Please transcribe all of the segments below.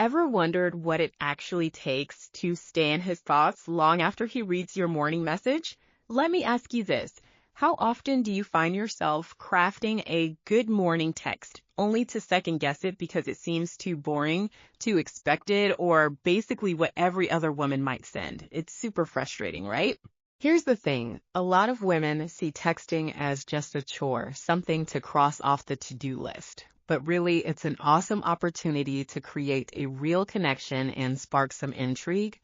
Ever wondered what it actually takes to stay in his thoughts long after he reads your morning message? Let me ask you this. How often do you find yourself crafting a good morning text only to second guess it because it seems too boring, too expected, or basically what every other woman might send? It's super frustrating, right? Here's the thing. A lot of women see texting as just a chore, something to cross off the to-do list. But really, it's an awesome opportunity to create a real connection and spark some intrigue.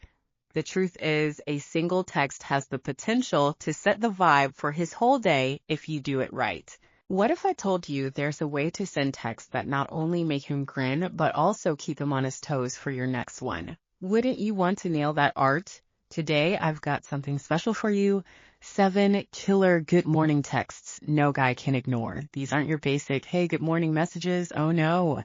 The truth is, a single text has the potential to set the vibe for his whole day if you do it right. What if I told you there's a way to send texts that not only make him grin, but also keep him on his toes for your next one? Wouldn't you want to nail that art? Today, I've got something special for you. 7 killer good morning texts no guy can ignore. These aren't your basic, hey, good morning messages. Oh no.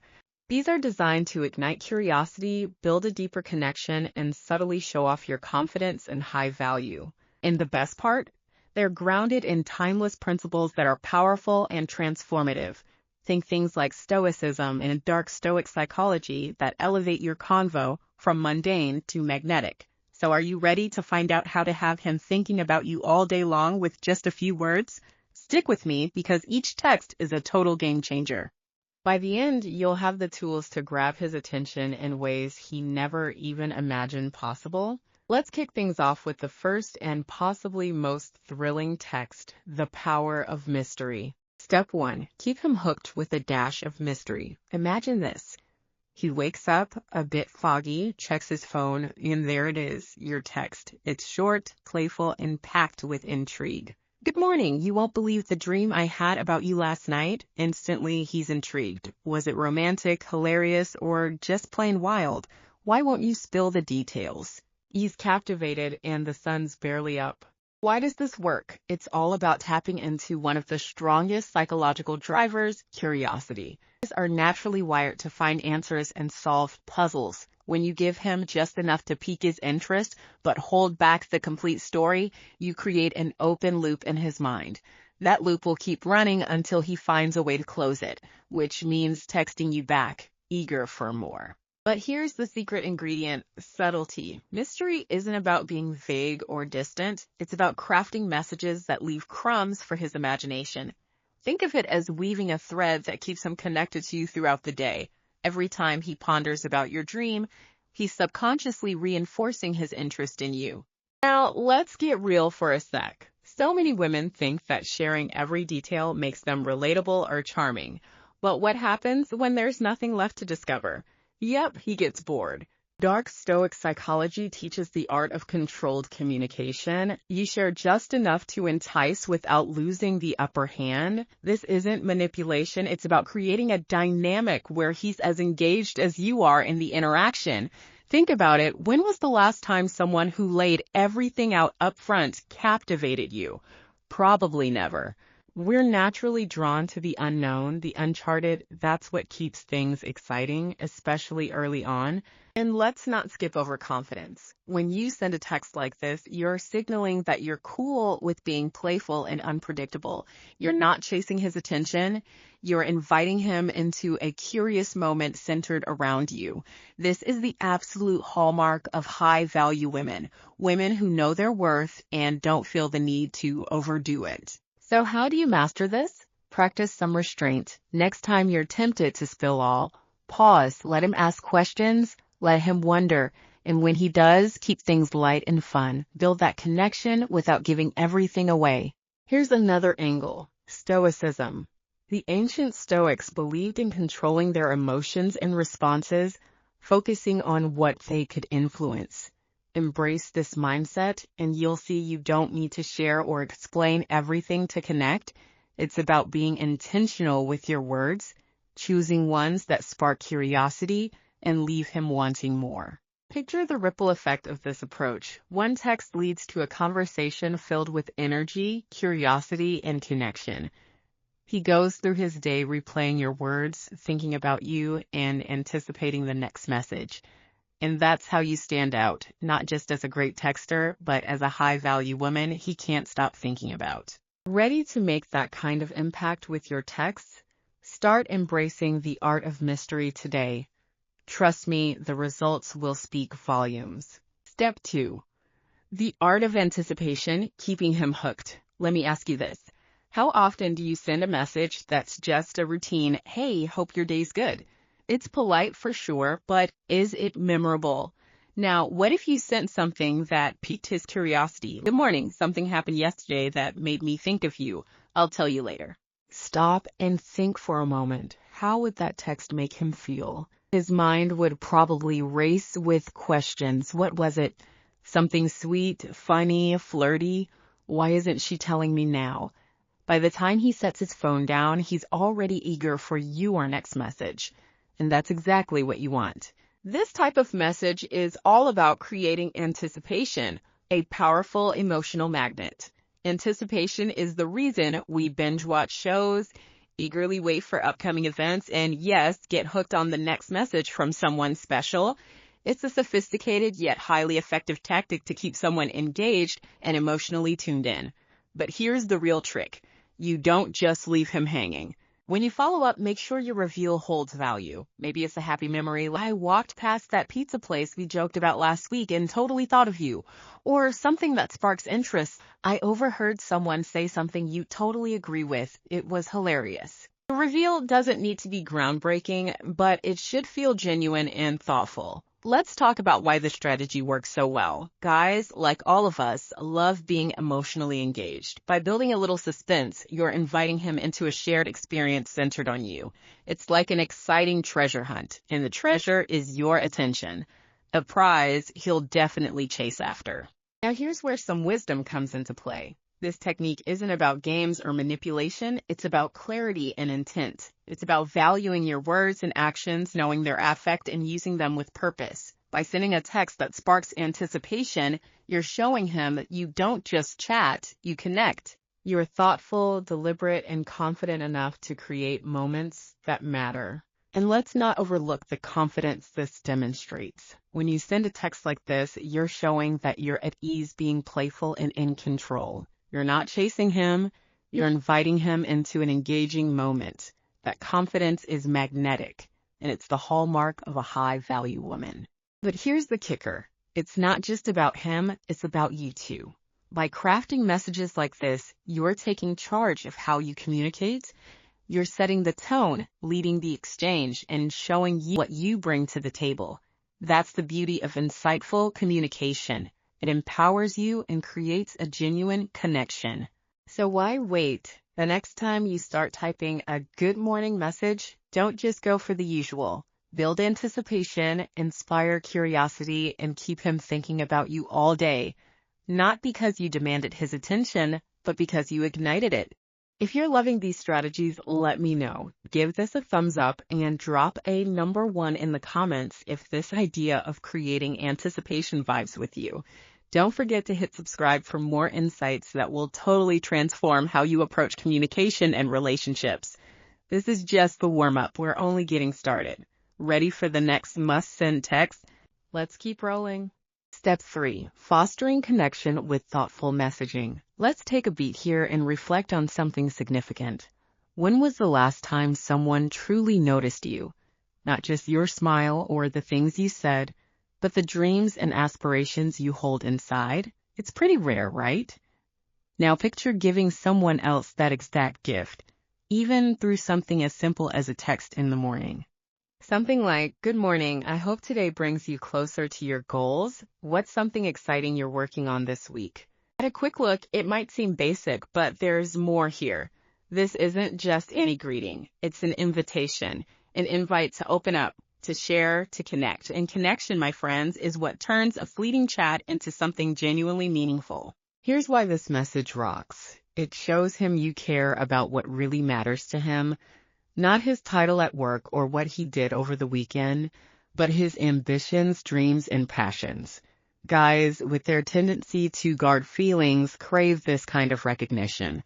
These are designed to ignite curiosity, build a deeper connection, and subtly show off your confidence and high value. And the best part? They're grounded in timeless principles that are powerful and transformative. Think things like Stoicism and Dark Stoic Psychology that elevate your convo from mundane to magnetic. So are you ready to find out how to have him thinking about you all day long with just a few words? Stick with me because each text is a total game changer. By the end, you'll have the tools to grab his attention in ways he never even imagined possible. Let's kick things off with the first and possibly most thrilling text, the power of mystery. Step 1, keep him hooked with a dash of mystery. Imagine this. He wakes up a bit foggy, checks his phone, and there it is, your text. It's short, playful, and packed with intrigue. Good morning. You won't believe the dream I had about you last night. Instantly, he's intrigued. Was it romantic, hilarious, or just plain wild? Why won't you spill the details? He's captivated, and the sun's barely up. Why does this work? It's all about tapping into one of the strongest psychological drivers, curiosity. Are naturally wired to find answers and solve puzzles. When you give him just enough to pique his interest, but hold back the complete story, you create an open loop in his mind. That loop will keep running until he finds a way to close it, which means texting you back, eager for more. But here's the secret ingredient, subtlety. Mystery isn't about being vague or distant. It's about crafting messages that leave crumbs for his imagination. Think of it as weaving a thread that keeps him connected to you throughout the day. Every time he ponders about your dream, he's subconsciously reinforcing his interest in you. Now, let's get real for a sec. So many women think that sharing every detail makes them relatable or charming. But what happens when there's nothing left to discover? Yep, he gets bored. Dark Stoic Psychology teaches the art of controlled communication. You share just enough to entice without losing the upper hand. This isn't manipulation. It's about creating a dynamic where he's as engaged as you are in the interaction. Think about it. When was the last time someone who laid everything out up front captivated you? Probably never. We're naturally drawn to the unknown, the uncharted. That's what keeps things exciting, especially early on. And let's not skip over confidence. When you send a text like this, you're signaling that you're cool with being playful and unpredictable. You're not chasing his attention. You're inviting him into a curious moment centered around you. This is the absolute hallmark of high-value women, women who know their worth and don't feel the need to overdo it. So how do you master this? Practice some restraint. Next time you're tempted to spill all, pause, let him ask questions, let him wonder, and when he does, keep things light and fun. Build that connection without giving everything away. Here's another angle, Stoicism. The ancient Stoics believed in controlling their emotions and responses, focusing on what they could influence. Embrace this mindset, and you'll see you don't need to share or explain everything to connect. It's about being intentional with your words, choosing ones that spark curiosity and leave him wanting more. Picture the ripple effect of this approach. One text leads to a conversation filled with energy, curiosity, and connection. He goes through his day replaying your words, thinking about you, and anticipating the next message. And that's how you stand out, not just as a great texter, but as a high-value woman he can't stop thinking about. Ready to make that kind of impact with your texts? Start embracing the art of mystery today. Trust me, the results will speak volumes. Step 2. The art of anticipation, keeping him hooked. Let me ask you this. How often do you send a message that's just a routine, hey, hope your day's good? It's polite for sure, but is it memorable? Now, what if you sent something that piqued his curiosity? Good morning, something happened yesterday that made me think of you. I'll tell you later. Stop and think for a moment. How would that text make him feel? His mind would probably race with questions. What was it? Something sweet, funny, flirty? Why isn't she telling me now? By the time he sets his phone down, he's already eager for your next message. And that's exactly what you want. This type of message is all about creating anticipation, a powerful emotional magnet. Anticipation is the reason we binge watch shows, eagerly wait for upcoming events, and yes, get hooked on the next message from someone special. It's a sophisticated yet highly effective tactic to keep someone engaged and emotionally tuned in. But here's the real trick. You don't just leave him hanging. When you follow up, make sure your reveal holds value. Maybe it's a happy memory. I walked past that pizza place we joked about last week and totally thought of you. Or something that sparks interest. I overheard someone say something you totally agree with. It was hilarious. The reveal doesn't need to be groundbreaking, but it should feel genuine and thoughtful. Let's talk about why this strategy works so well. Guys, like all of us, love being emotionally engaged. By building a little suspense, you're inviting him into a shared experience centered on you. It's like an exciting treasure hunt, and the treasure is your attention. A prize he'll definitely chase after. Now here's where some wisdom comes into play. This technique isn't about games or manipulation, it's about clarity and intent. It's about valuing your words and actions, knowing their affect, and using them with purpose. By sending a text that sparks anticipation, you're showing him that you don't just chat, you connect. You're thoughtful, deliberate, and confident enough to create moments that matter. And let's not overlook the confidence this demonstrates. When you send a text like this, you're showing that you're at ease, being playful and in control. You're not chasing him, you're inviting him into an engaging moment. That confidence is magnetic, and it's the hallmark of a high-value woman. But here's the kicker. It's not just about him, it's about you too. By crafting messages like this, you're taking charge of how you communicate. You're setting the tone, leading the exchange, and showing you what you bring to the table. That's the beauty of insightful communication. It empowers you and creates a genuine connection. So why wait? The next time you start typing a good morning message, don't just go for the usual. Build anticipation, inspire curiosity, and keep him thinking about you all day. Not because you demanded his attention, but because you ignited it. If you're loving these strategies, let me know. Give this a thumbs up and drop a number 1 in the comments if this idea of creating anticipation vibes with you. Don't forget to hit subscribe for more insights that will totally transform how you approach communication and relationships. This is just the warm-up. We're only getting started. Ready for the next must-send text? Let's keep rolling. Step 3. Fostering connection with thoughtful messaging. Let's take a beat here and reflect on something significant. When was the last time someone truly noticed you? Not just your smile or the things you said, but the dreams and aspirations you hold inside. It's pretty rare, right? Now picture giving someone else that exact gift, even through something as simple as a text in the morning. Something like, good morning, I hope today brings you closer to your goals. What's something exciting you're working on this week? At a quick look, it might seem basic, but there's more here. This isn't just any greeting. It's an invitation, an invite to open up, to share, to connect. And connection, my friends, is what turns a fleeting chat into something genuinely meaningful. Here's why this message rocks. It shows him you care about what really matters to him, not his title at work or what he did over the weekend, but his ambitions, dreams, and passions. Guys, with their tendency to guard feelings, crave this kind of recognition.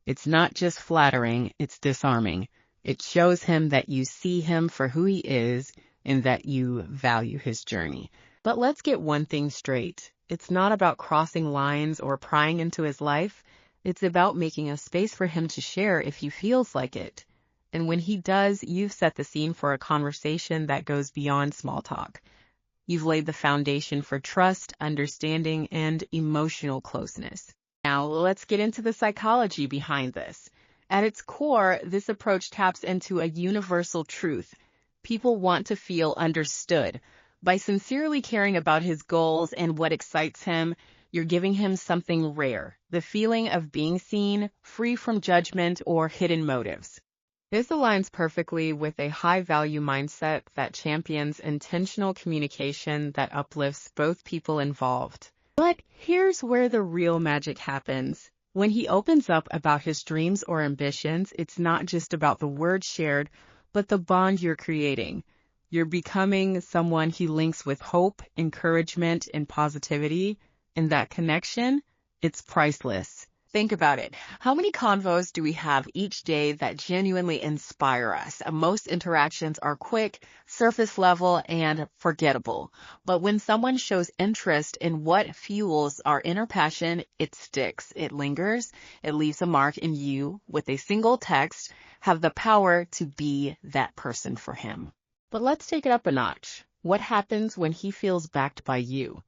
It's not just flattering, it's disarming. It shows him that you see him for who he is and that you value his journey. But let's get one thing straight. It's not about crossing lines or prying into his life. It's about making a space for him to share if he feels like it. And when he does, you've set the scene for a conversation that goes beyond small talk. You've laid the foundation for trust, understanding, and emotional closeness. Now, let's get into the psychology behind this. At its core, this approach taps into a universal truth. People want to feel understood. By sincerely caring about his goals and what excites him, you're giving him something rare, the feeling of being seen, free from judgment or hidden motives. This aligns perfectly with a high-value mindset that champions intentional communication that uplifts both people involved. But here's where the real magic happens. When he opens up about his dreams or ambitions, it's not just about the words shared, but the bond you're creating. You're becoming someone he links with hope, encouragement, and positivity, and that connection, it's priceless. Think about it. How many convos do we have each day that genuinely inspire us? Most interactions are quick, surface level, and forgettable. But when someone shows interest in what fuels our inner passion, it sticks, it lingers, it leaves a mark, and you, with a single text, have the power to be that person for him. But let's take it up a notch. What happens when he feels backed by you?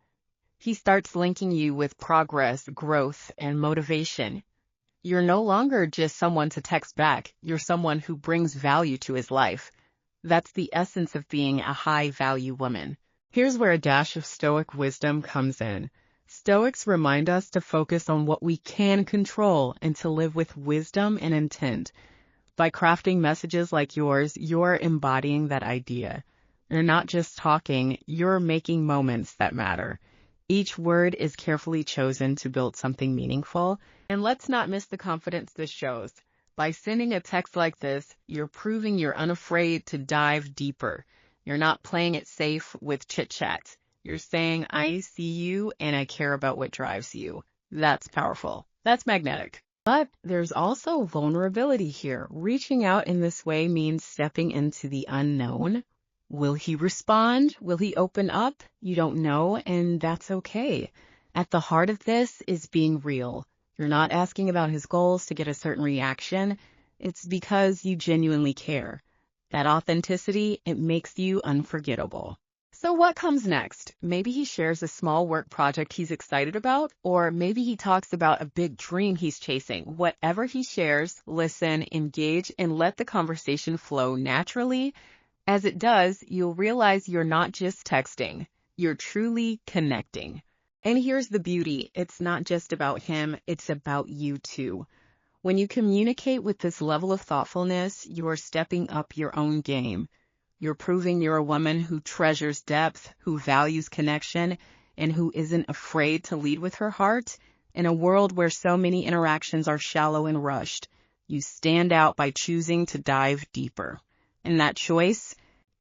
He starts linking you with progress, growth, and motivation. You're no longer just someone to text back. You're someone who brings value to his life. That's the essence of being a high-value woman. Here's where a dash of Stoic wisdom comes in. Stoics remind us to focus on what we can control and to live with wisdom and intent. By crafting messages like yours, you're embodying that idea. You're not just talking, you're making moments that matter. Each word is carefully chosen to build something meaningful. And let's not miss the confidence this shows. By sending a text like this, you're proving you're unafraid to dive deeper. You're not playing it safe with chit-chat. You're saying, I see you and I care about what drives you. That's powerful. That's magnetic. But there's also vulnerability here. Reaching out in this way means stepping into the unknown. Will he respond? Will he open up? You don't know, and that's okay. At the heart of this is being real. You're not asking about his goals to get a certain reaction. It's because you genuinely care. That authenticity, it makes you unforgettable. So what comes next? Maybe he shares a small work project he's excited about, or maybe he talks about a big dream he's chasing. Whatever he shares, listen, engage, and let the conversation flow naturally. As it does, you'll realize you're not just texting, you're truly connecting. And here's the beauty. It's not just about him, it's about you too. When you communicate with this level of thoughtfulness, you're stepping up your own game. You're proving you're a woman who treasures depth, who values connection, and who isn't afraid to lead with her heart. In a world where so many interactions are shallow and rushed, you stand out by choosing to dive deeper. And that choice,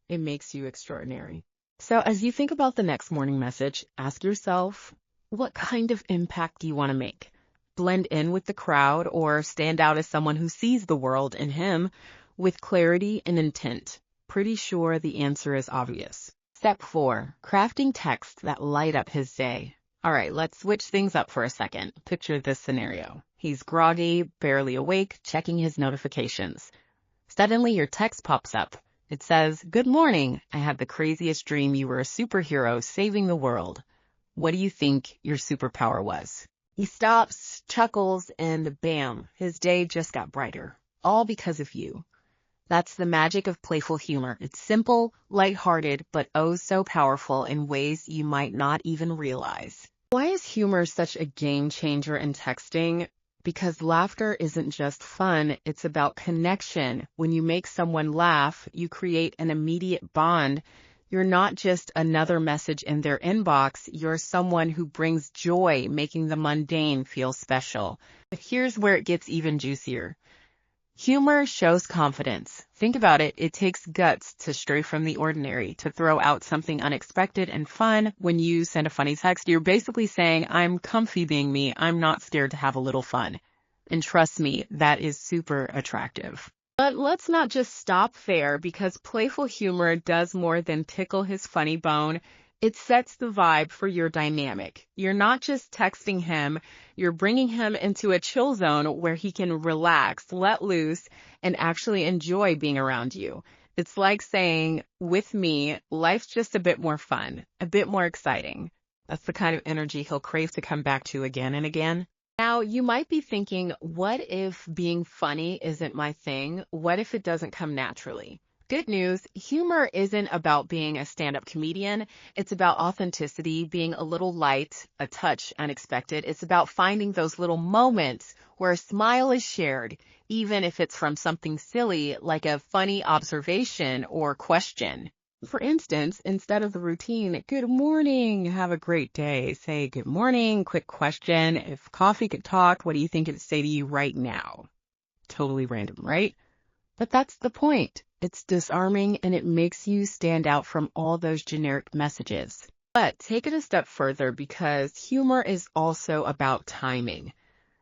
it makes you extraordinary. So as you think about the next morning message, ask yourself, what kind of impact do you want to make? Blend in with the crowd or stand out as someone who sees the world in him with clarity and intent? Pretty sure the answer is obvious. Step 4, crafting texts that light up his day. All right, let's switch things up for a second. Picture this scenario. He's groggy, barely awake, checking his notifications. Suddenly, your text pops up. It says, "Good morning. I had the craziest dream you were a superhero saving the world." What do you think your superpower was? He stops, chuckles, and bam, his day just got brighter. All because of you. That's the magic of playful humor. It's simple, lighthearted, but oh so powerful in ways you might not even realize. Why is humor such a game changer in texting? Because laughter isn't just fun, it's about connection. When you make someone laugh, you create an immediate bond. You're not just another message in their inbox, you're someone who brings joy, making the mundane feel special. But here's where it gets even juicier. Humor shows confidence. Think about it, it takes guts to stray from the ordinary, to throw out something unexpected and fun. When you send a funny text, you're basically saying, I'm comfy being me, I'm not scared to have a little fun. And trust me, that is super attractive. But let's not just stop there, because playful humor does more than tickle his funny bone. It sets the vibe for your dynamic. You're not just texting him, you're bringing him into a chill zone where he can relax, let loose, and actually enjoy being around you. It's like saying, with me, life's just a bit more fun, a bit more exciting. That's the kind of energy he'll crave to come back to again and again. Now, you might be thinking, what if being funny isn't my thing? What if it doesn't come naturally? Good news, humor isn't about being a stand-up comedian. It's about authenticity, being a little light, a touch unexpected. It's about finding those little moments where a smile is shared, even if it's from something silly like a funny observation or question. For instance, instead of the routine, good morning, have a great day, say good morning, quick question, if coffee could talk, what do you think it'd say to you right now? Totally random, right? But that's the point. It's disarming and it makes you stand out from all those generic messages. But take it a step further because humor is also about timing.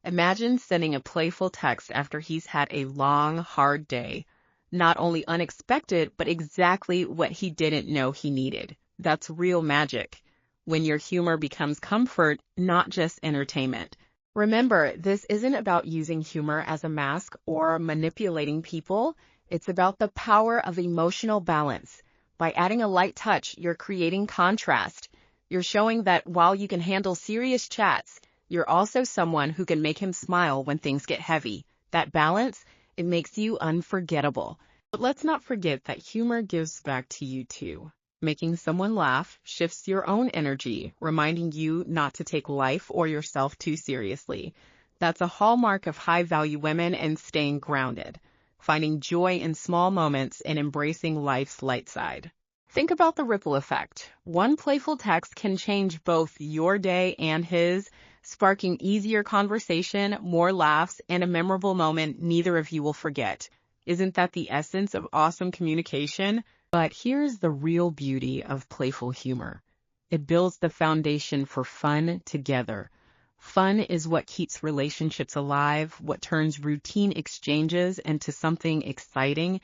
Imagine sending a playful text after he's had a long, hard day. Not only unexpected, but exactly what he didn't know he needed. That's real magic. When your humor becomes comfort, not just entertainment. Remember, this isn't about using humor as a mask or manipulating people. It's about the power of emotional balance. By adding a light touch, you're creating contrast. You're showing that while you can handle serious chats, you're also someone who can make him smile when things get heavy. That balance, it makes you unforgettable. But let's not forget that humor gives back to you too. Making someone laugh shifts your own energy, reminding you not to take life or yourself too seriously. That's a hallmark of high-value women and staying grounded, finding joy in small moments and embracing life's light side. Think about the ripple effect. One playful text can change both your day and his, sparking easier conversation, more laughs, and a memorable moment neither of you will forget. Isn't that the essence of awesome communication? But here's the real beauty of playful humor. It builds the foundation for fun together. Fun is what keeps relationships alive, what turns routine exchanges into something exciting.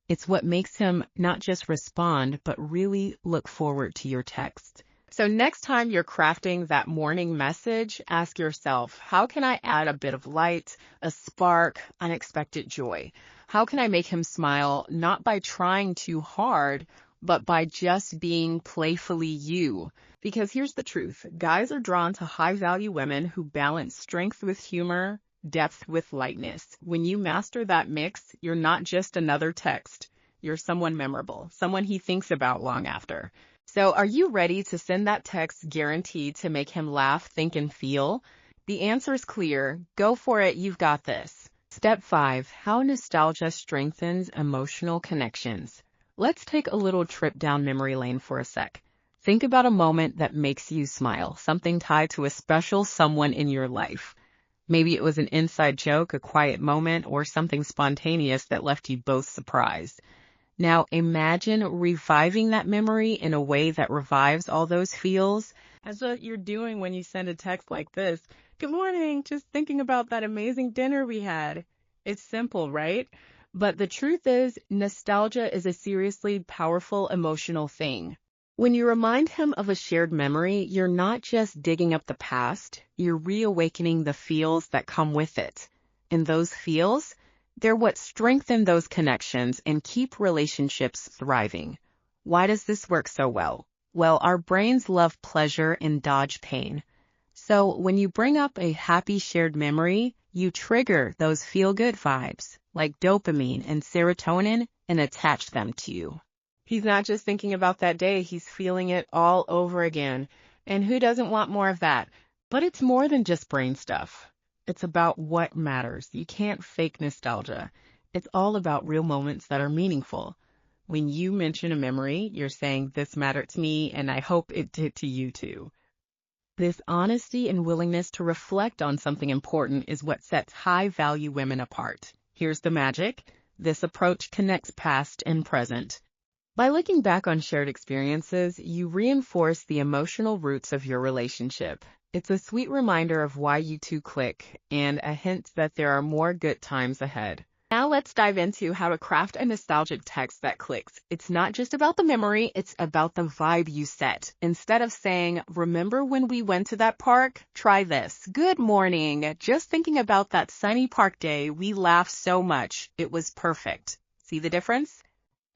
It's what makes him not just respond, but really look forward to your text. So next time you're crafting that morning message, ask yourself, how can I add a bit of light, a spark, unexpected joy? How can I make him smile, not by trying too hard, but by just being playfully you? Because here's the truth. Guys are drawn to high-value women who balance strength with humor, depth with lightness. When you master that mix, you're not just another text. You're someone memorable, someone he thinks about long after. So are you ready to send that text guaranteed to make him laugh, think, and feel? The answer is clear. Go for it. You've got this. Step 5. How nostalgia strengthens emotional connections. Let's take a little trip down memory lane for a sec. Think about a moment that makes you smile, something tied to a special someone in your life. Maybe it was an inside joke, a quiet moment, or something spontaneous that left you both surprised. Now imagine reviving that memory in a way that revives all those feels. That's what you're doing when you send a text like this. Good morning, just thinking about that amazing dinner we had. It's simple, right? But the truth is, nostalgia is a seriously powerful emotional thing. When you remind him of a shared memory, you're not just digging up the past, you're reawakening the feels that come with it. And those feels, they're what strengthen those connections and keep relationships thriving. Why does this work so well? Well, our brains love pleasure and dodge pain. So when you bring up a happy shared memory, you trigger those feel-good vibes like dopamine and serotonin and attach them to you. He's not just thinking about that day, he's feeling it all over again. And who doesn't want more of that? But it's more than just brain stuff. It's about what matters. You can't fake nostalgia. It's all about real moments that are meaningful. When you mention a memory, you're saying, this mattered to me, and I hope it did to you too. This honesty and willingness to reflect on something important is what sets high-value women apart. Here's the magic. This approach connects past and present. By looking back on shared experiences, you reinforce the emotional roots of your relationship. It's a sweet reminder of why you two click and a hint that there are more good times ahead. Now let's dive into how to craft a nostalgic text that clicks. It's not just about the memory, it's about the vibe you set. Instead of saying, "Remember when we went to that park?" Try this. "Good morning. Just thinking about that sunny park day. We laughed so much. It was perfect." See the difference?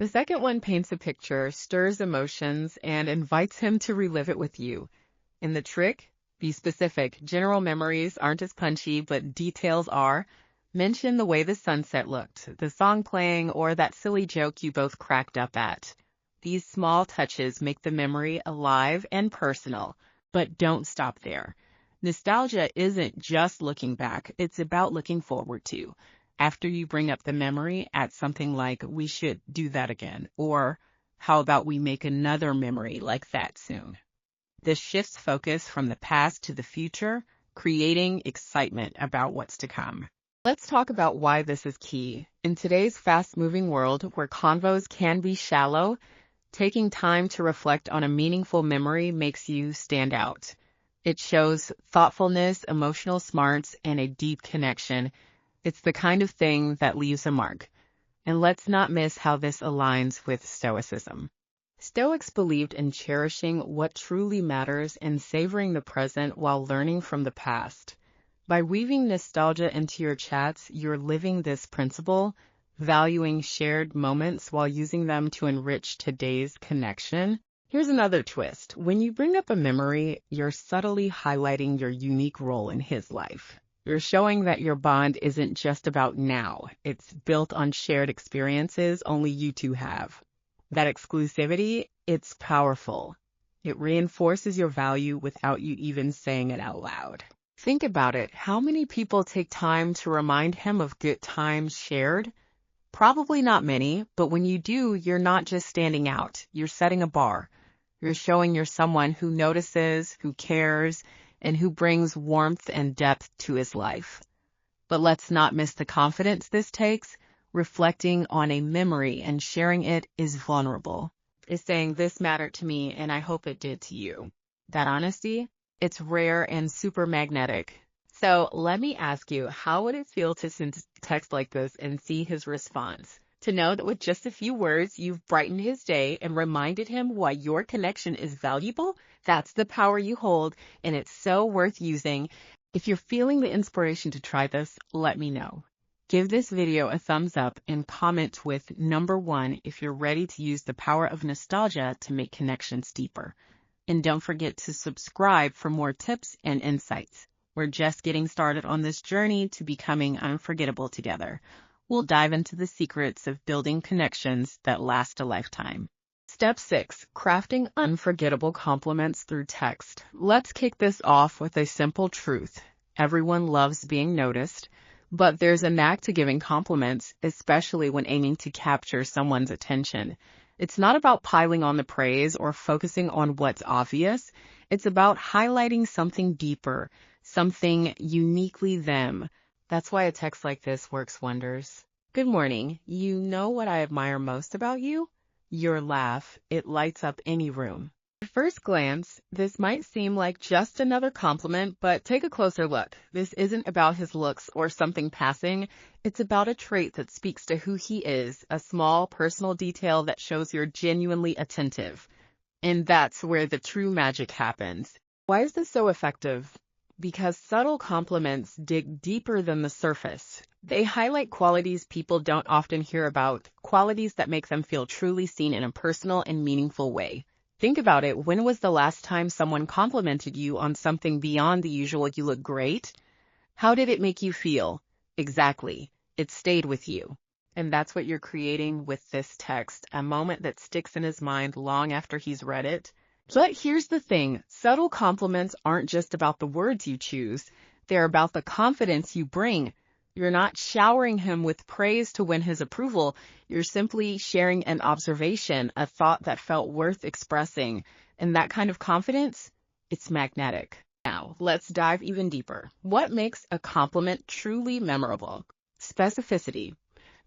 The second one paints a picture, stirs emotions, and invites him to relive it with you. And the trick? Be specific. General memories aren't as punchy, but details are. Mention the way the sunset looked, the song playing, or that silly joke you both cracked up at. These small touches make the memory alive and personal, but don't stop there. Nostalgia isn't just looking back, it's about looking forward too. After you bring up the memory, add something like, "We should do that again," or "How about we make another memory like that soon?" This shifts focus from the past to the future, creating excitement about what's to come. Let's talk about why this is key. In today's fast-moving world where convos can be shallow, taking time to reflect on a meaningful memory makes you stand out. It shows thoughtfulness, emotional smarts, and a deep connection. It's the kind of thing that leaves a mark. And let's not miss how this aligns with Stoicism. Stoics believed in cherishing what truly matters and savoring the present while learning from the past. By weaving nostalgia into your chats, you're living this principle, valuing shared moments while using them to enrich today's connection. Here's another twist. When you bring up a memory, you're subtly highlighting your unique role in his life. You're showing that your bond isn't just about now. It's built on shared experiences only you two have. That exclusivity, it's powerful. It reinforces your value without you even saying it out loud. Think about it. How many people take time to remind him of good times shared? Probably not many, but when you do, you're not just standing out. You're setting a bar. You're showing you're someone who notices, who cares, and who brings warmth and depth to his life. But let's not miss the confidence this takes. Reflecting on a memory and sharing it is vulnerable. It's saying, "This mattered to me, and I hope it did to you." That honesty, it's rare and super magnetic. So let me ask you, how would it feel to send text like this and see his response? To know that with just a few words, you've brightened his day and reminded him why your connection is valuable? That's the power you hold, and it's so worth using. If you're feeling the inspiration to try this, let me know. Give this video a thumbs up and comment with number 1 if you're ready to use the power of nostalgia to make connections deeper. And don't forget to subscribe for more tips and insights. We're just getting started on this journey to becoming unforgettable together. We'll dive into the secrets of building connections that last a lifetime. Step 6, crafting unforgettable compliments through text. Let's kick this off with a simple truth. Everyone loves being noticed, but there's a knack to giving compliments, especially when aiming to capture someone's attention. It's not about piling on the praise or focusing on what's obvious. It's about highlighting something deeper, something uniquely them. That's why a text like this works wonders. "Good morning. You know what I admire most about you? Your laugh. It lights up any room." At first glance, this might seem like just another compliment, but take a closer look. This isn't about his looks or something passing. It's about a trait that speaks to who he is, a small personal detail that shows you're genuinely attentive. And that's where the true magic happens. Why is this so effective? Because subtle compliments dig deeper than the surface. They highlight qualities people don't often hear about, qualities that make them feel truly seen in a personal and meaningful way. Think about it. When was the last time someone complimented you on something beyond the usual "you look great"? How did it make you feel? Exactly. It stayed with you. And that's what you're creating with this text, a moment that sticks in his mind long after he's read it. But here's the thing. Subtle compliments aren't just about the words you choose. They're about the confidence you bring. You're not showering him with praise to win his approval. You're simply sharing an observation, a thought that felt worth expressing. And that kind of confidence, it's magnetic. Now, let's dive even deeper. What makes a compliment truly memorable? Specificity.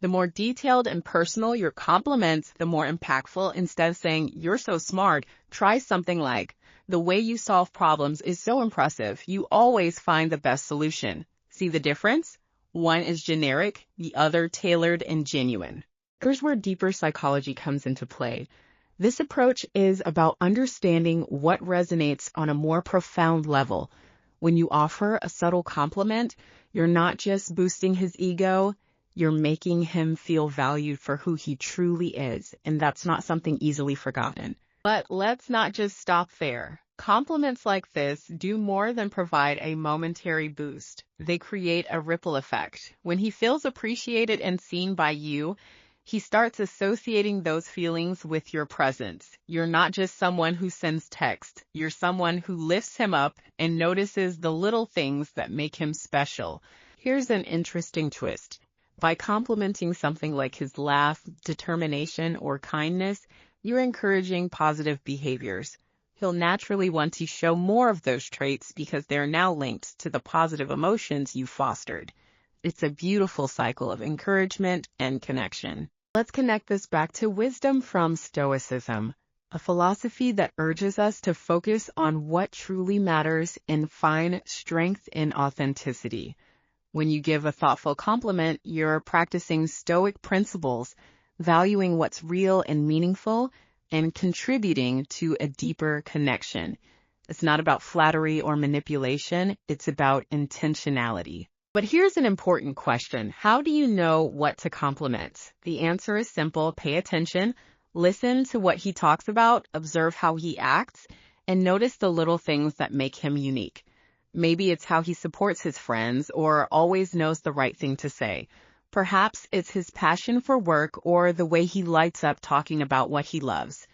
The more detailed and personal your compliments, the more impactful. Instead of saying, "You're so smart," try something like, "The way you solve problems is so impressive. You always find the best solution." See the difference? One is generic, the other tailored and genuine. Here's where deeper psychology comes into play. This approach is about understanding what resonates on a more profound level. When you offer a subtle compliment, you're not just boosting his ego, you're making him feel valued for who he truly is, and that's not something easily forgotten. But let's not just stop there. Compliments like this do more than provide a momentary boost. They create a ripple effect. When he feels appreciated and seen by you, he starts associating those feelings with your presence. You're not just someone who sends text. You're someone who lifts him up and notices the little things that make him special. Here's an interesting twist. By complimenting something like his laugh, determination, or kindness, you're encouraging positive behaviors. He'll naturally want to show more of those traits because they're now linked to the positive emotions you fostered. It's a beautiful cycle of encouragement and connection. Let's connect this back to wisdom from Stoicism, a philosophy that urges us to focus on what truly matters and find strength in authenticity. When you give a thoughtful compliment, you're practicing Stoic principles, valuing what's real and meaningful, and contributing to a deeper connection. It's not about flattery or manipulation, it's about intentionality. But here's an important question. How do you know what to compliment? The answer is simple. Pay attention, listen to what he talks about, observe how he acts, and notice the little things that make him unique. Maybe it's how he supports his friends or always knows the right thing to say. Perhaps it's his passion for work or the way he lights up talking about what he loves.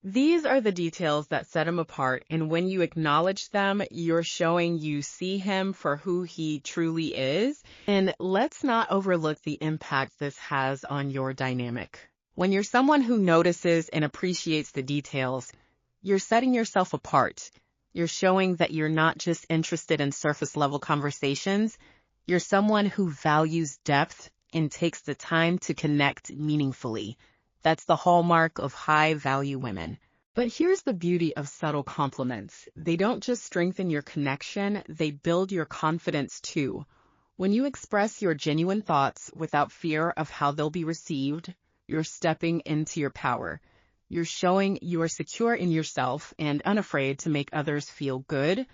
These are the details that set him apart, and when you acknowledge them, you're showing you see him for who he truly is. And let's not overlook the impact this has on your dynamic. When you're someone who notices and appreciates the details, you're setting yourself apart. You're showing that you're not just interested in surface-level conversations. You're someone who values depth and takes the time to connect meaningfully. That's the hallmark of high-value women. But here's the beauty of subtle compliments. They don't just strengthen your connection, they build your confidence too. When you express your genuine thoughts without fear of how they'll be received, you're stepping into your power. You're showing you are secure in yourself and unafraid to make others feel good.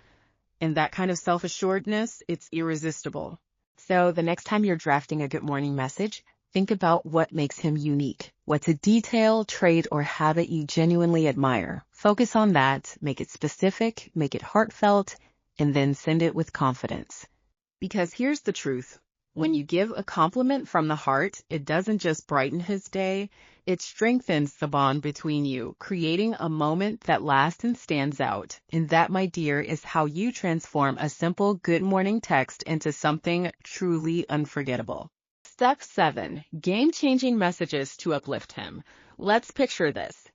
And that kind of self-assuredness, it's irresistible. So the next time you're drafting a good morning message, think about what makes him unique. What's a detail, trait, or habit you genuinely admire? Focus on that, make it specific, make it heartfelt, and then send it with confidence. Because here's the truth. When you give a compliment from the heart, it doesn't just brighten his day, it strengthens the bond between you, creating a moment that lasts and stands out. And that, my dear, is how you transform a simple good morning text into something truly unforgettable. Step 7. Game-changing messages to uplift him. Let's picture this.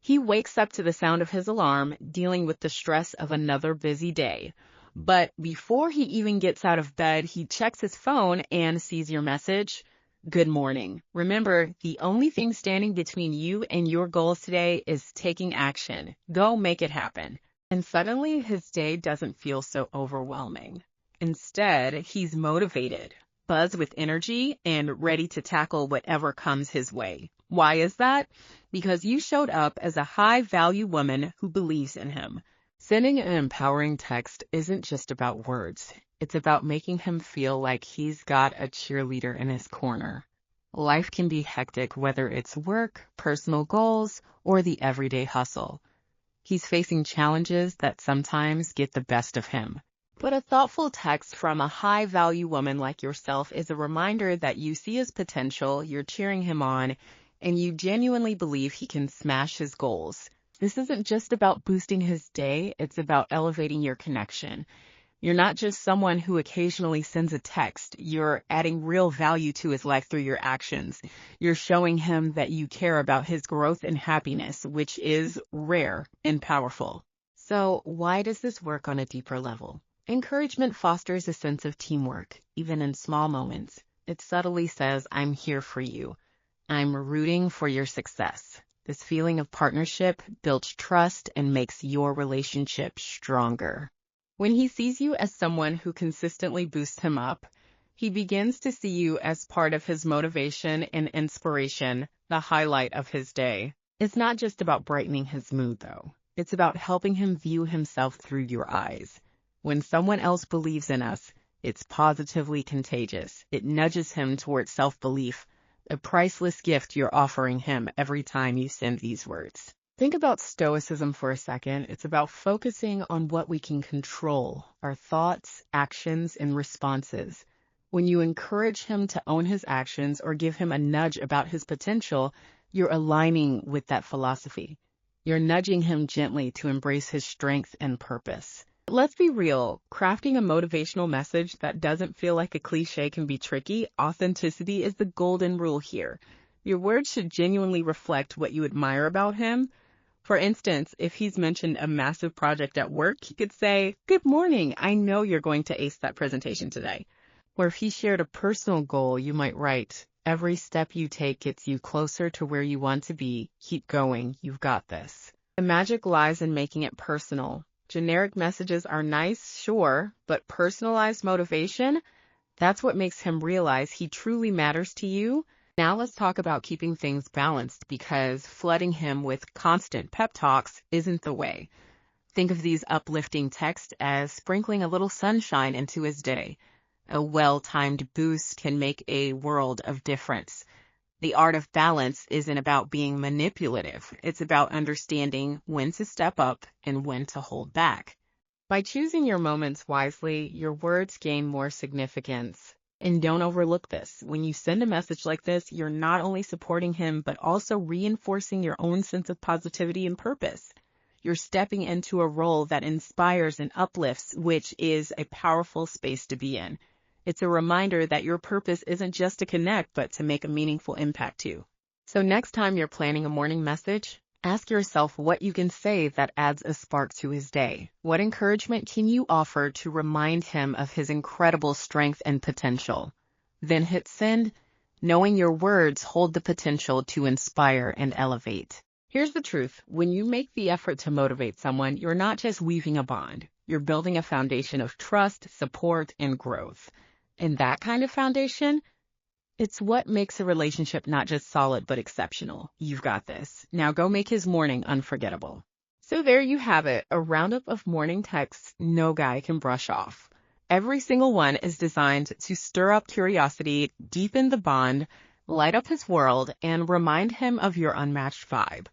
He wakes up to the sound of his alarm, dealing with the stress of another busy day. But before he even gets out of bed, he checks his phone and sees your message. Good morning. Remember, the only thing standing between you and your goals today is taking action. Go make it happen. And suddenly his day doesn't feel so overwhelming. Instead, he's motivated, buzzed with energy, and ready to tackle whatever comes his way. Why is that? Because you showed up as a high-value woman who believes in him. Sending an empowering text isn't just about words. It's about making him feel like he's got a cheerleader in his corner. Life can be hectic, whether it's work, personal goals, or the everyday hustle. He's facing challenges that sometimes get the best of him. But a thoughtful text from a high-value woman like yourself is a reminder that you see his potential, you're cheering him on, and you genuinely believe he can smash his goals. This isn't just about boosting his day, it's about elevating your connection. You're not just someone who occasionally sends a text. You're adding real value to his life through your actions. You're showing him that you care about his growth and happiness, which is rare and powerful. So why does this work on a deeper level? Encouragement fosters a sense of teamwork, even in small moments. It subtly says, I'm here for you. I'm rooting for your success. This feeling of partnership builds trust and makes your relationship stronger. When he sees you as someone who consistently boosts him up, He begins to see you as part of his motivation and inspiration, the highlight of his day. It's not just about brightening his mood, though. It's about helping him view himself through your eyes. When someone else believes in us, it's positively contagious. It nudges him towards self-belief, a priceless gift you're offering him every time you send these words. Think about Stoicism for a second. It's about focusing on what we can control, our thoughts, actions, and responses. When you encourage him to own his actions or give him a nudge about his potential, you're aligning with that philosophy. You're nudging him gently to embrace his strength and purpose. Let's be real, crafting a motivational message that doesn't feel like a cliche can be tricky. Authenticity is the golden rule here. Your words should genuinely reflect what you admire about him. For instance, if he's mentioned a massive project at work, you could say, "Good morning, I know you're going to ace that presentation today." Or if he shared a personal goal, you might write, "Every step you take gets you closer to where you want to be. Keep going, you've got this." The magic lies in making it personal. Generic messages are nice, sure, but personalized motivation, that's what makes him realize he truly matters to you. Now let's talk about keeping things balanced, because flooding him with constant pep talks isn't the way. Think of these uplifting texts as sprinkling a little sunshine into his day. A well-timed boost can make a world of difference. The art of balance isn't about being manipulative. It's about understanding when to step up and when to hold back. By choosing your moments wisely, your words gain more significance. And don't overlook this. When you send a message like this, you're not only supporting him, but also reinforcing your own sense of positivity and purpose. You're stepping into a role that inspires and uplifts, which is a powerful space to be in. It's a reminder that your purpose isn't just to connect, but to make a meaningful impact too. So next time you're planning a morning message, ask yourself what you can say that adds a spark to his day. What encouragement can you offer to remind him of his incredible strength and potential? Then hit send, knowing your words hold the potential to inspire and elevate. Here's the truth. When you make the effort to motivate someone, you're not just weaving a bond. You're building a foundation of trust, support, and growth. And that kind of foundation, it's what makes a relationship not just solid, but exceptional. You've got this. Now go make his morning unforgettable. So there you have it, a roundup of morning texts no guy can brush off. Every single one is designed to stir up curiosity, deepen the bond, light up his world, and remind him of your unmatched vibe.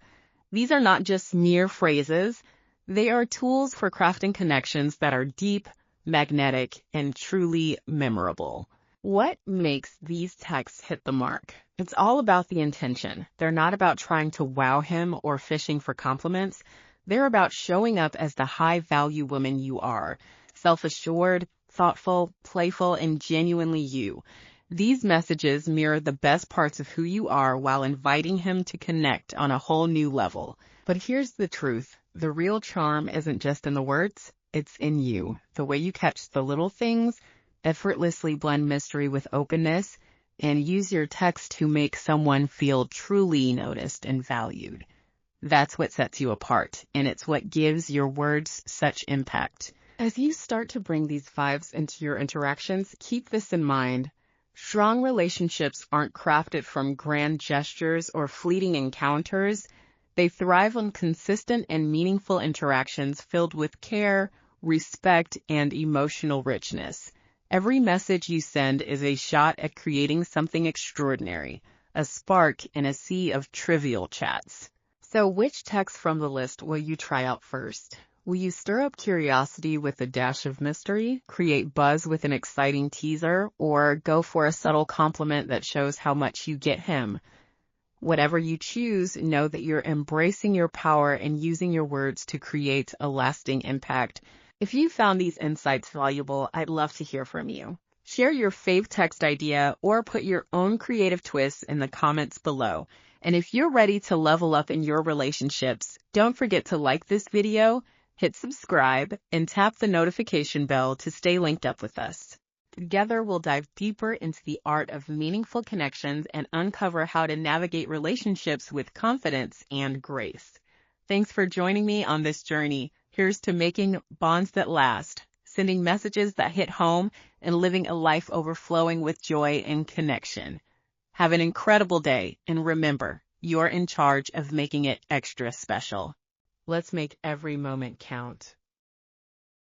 These are not just mere phrases. They are tools for crafting connections that are deep, magnetic, and truly memorable. What makes these texts hit the mark? It's all about the intention. They're not about trying to wow him or fishing for compliments. They're about showing up as the high-value woman you are, self-assured, thoughtful, playful, and genuinely you. These messages mirror the best parts of who you are while inviting him to connect on a whole new level. But here's the truth. The real charm isn't just in the words. It's in you, the way you catch the little things, effortlessly blend mystery with openness, and use your text to make someone feel truly noticed and valued. That's what sets you apart, and it's what gives your words such impact. As you start to bring these vibes into your interactions, keep this in mind. Strong relationships aren't crafted from grand gestures or fleeting encounters. They thrive on consistent and meaningful interactions filled with care, respect, and emotional richness. Every message you send is a shot at creating something extraordinary, a spark in a sea of trivial chats. So which text from the list will you try out first? Will you stir up curiosity with a dash of mystery, create buzz with an exciting teaser, or go for a subtle compliment that shows how much you get him? Whatever you choose, know that you're embracing your power and using your words to create a lasting impact. If you found these insights valuable, I'd love to hear from you. Share your fave text idea or put your own creative twists in the comments below. And if you're ready to level up in your relationships, don't forget to like this video, hit subscribe, and tap the notification bell to stay linked up with us. Together, we'll dive deeper into the art of meaningful connections and uncover how to navigate relationships with confidence and grace. Thanks for joining me on this journey. Here's to making bonds that last. sending messages that hit home, and living a life overflowing with joy and connection. Have an incredible day, and remember, you're in charge of making it extra special. Let's make every moment count.